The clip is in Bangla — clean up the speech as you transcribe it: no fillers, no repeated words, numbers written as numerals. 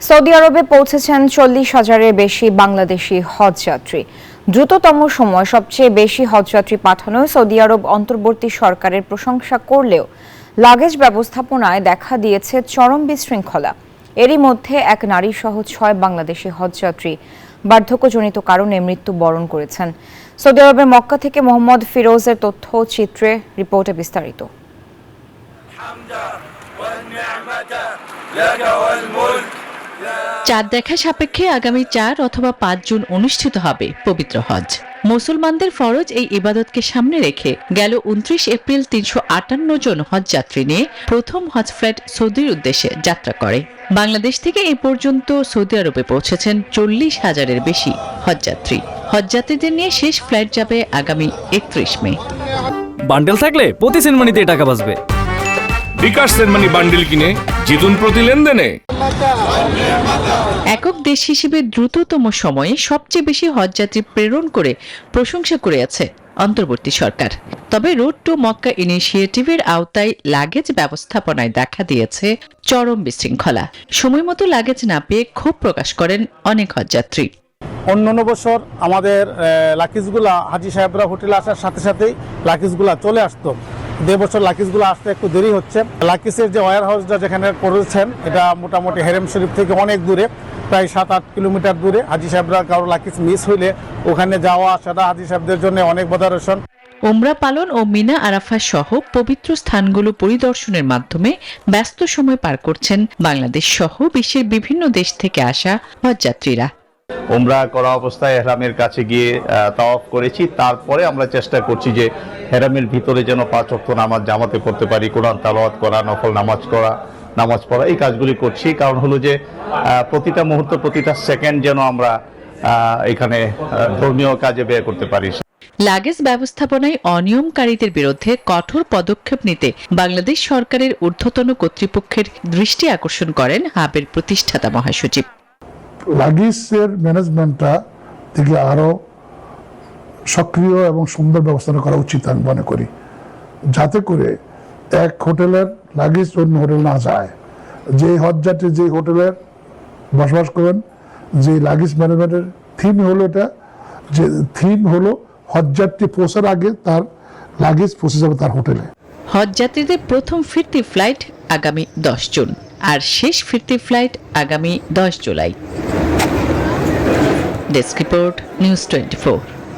সৌদি আরবে পৌঁছেছেন 40,000-এর বেশি বাংলাদেশি হজযাত্রী। দ্রুততম সময় সবচেয়ে বেশি হজযাত্রী পাঠানোয় সৌদি আরব অন্তর্বর্তী সরকারের প্রশংসা করলেও লাগেজ ব্যবস্থাপনায় দেখা দিয়েছে চরম বিশৃঙ্খলা। এরই মধ্যে এক নারীসহ 6 বাংলাদেশি হজযাত্রী বার্ধক্যজনিত কারণে মৃত্যুবরণ করেছেন। সৌদি আরবের মক্কা থেকে মোহাম্মদ ফিরোজের তথ্য চিত্রে রিপোর্টে বিস্তারিত। চাঁদ দেখা সাপেক্ষে আগামী 4 অথবা 5 জুন অনুষ্ঠিত হবে পবিত্র হজ। মুসলমানদের ফরজ এই ইবাদতকে সামনে রেখে গেল 29 এপ্রিল 358 জন হজযাত্রী নিয়ে প্রথম হজ ফ্লাইট সৌদির উদ্দেশ্যে যাত্রা করে। বাংলাদেশ থেকে এই পর্যন্ত সৌদি আরবে পৌঁছেছেন 40,000-এর বেশি হজযাত্রী। হজযাত্রীদের নিয়ে শেষ ফ্লাইট যাবে আগামী 31 মে। বান্ডেল থাকলে প্রতি সেনমানিতে টাকা বাঁচবে। বিকাশ সেনমানি বান্ডেল কিনে জিতুন প্রতি লেনদেনে। একক দেশ হিসেবে দ্রুততম সময়ে সবচেয়ে বেশি হজযাত্রী প্রেরণ করে প্রশংসা করে আছে অন্তর্বর্তী সরকার। তবে রোড টু মক্কা ইনিশিয়েটিভের আওতায় লাগেজ ব্যবস্থাপনায় দেখা দিয়েছে চরম বিশৃঙ্খলা। সময়মতো লাগেজ না পেয়ে ক্ষোভ প্রকাশ করেন অনেক হজযাত্রী। অন্যান্য বছর আমাদের লাগেজগুলা হাজি সাহেবরা হোটেলে আসার সাথে সাথেই লাগেজগুলা চলে আসতো। 2 বছর লাগেজগুলো আসতে একটু দেরি হচ্ছে। লাগেজের যে ওয়্যার হাউসটা যেখানে করেছেন এটা মোটামুটি হেরেম শরীফ থেকে অনেক দূরে, প্রায় 7-8 কিলোমিটার দূরে। হাজি সাহেবরা কারো লাগেজ মিস হইলে ওখানে যাওয়া আসাটা হাজি সাহেবদের জন্য অনেক বাধারসন। উমরা পালন ও মিনা আরাফা সহ পবিত্র স্থানগুলো পরিদর্শনের মাধ্যমে ব্যস্ত সময় পার করছেন বাংলাদেশ সহ বিশ্বের বিভিন্ন দেশ থেকে আসা হজযাত্রীরা। উমরা করা অবস্থায় হেরামের কাছে গিয়ে তাওয়াফ করেছি। তারপরে আমরা চেষ্টা করছি যে হেরামের ভিতরে যেন 5 ওয়াক্ত নামাজ জামাতে পড়তে পারি, কোরআন তেলাওয়াত করা, নফল নামাজ পড়া, এই কাজগুলি করছি। কারণ হলো যে প্রতিটা মুহূর্ত, প্রতিটা সেকেন্ড যেন আমরা এখানে ধর্মীয় কাজে ব্যয় করতে পারি। লাগেজ ব্যবস্থাপনায় অনিয়মকারীদের বিরুদ্ধে কঠোর পদক্ষেপ নিতে বাংলাদেশ সরকারের ঊর্ধ্বতন কর্তৃপক্ষের দৃষ্টি আকর্ষণ করেন হাবের প্রতিষ্ঠাতা মহাসচিব। লাগেজের ম্যানেজমেন্টটা থেকে আরো সক্রিয় এবং সুন্দর ব্যবস্থা করা উচিত আমি মনে করি, যাতে করে এক হোটেলের লাগেজ অন্য হোটেল না যায়। যে হজযাত্রী যে হোটেলের বসবাস করেন, যে লাগেজ ম্যানেজমেন্টের থিম হলো এটা, যে থিম হলো হজযাত্রী পৌঁছার আগে তার লাগেজ পৌঁছে যাবে তার হোটেলে। হজযাত্রীদের প্রথম ফিরতি ফ্লাইট আগামী 10 জুন আর শেষ ফিরতি ফ্লাইট আগামী 10 জুলাই। Desk report, news 24।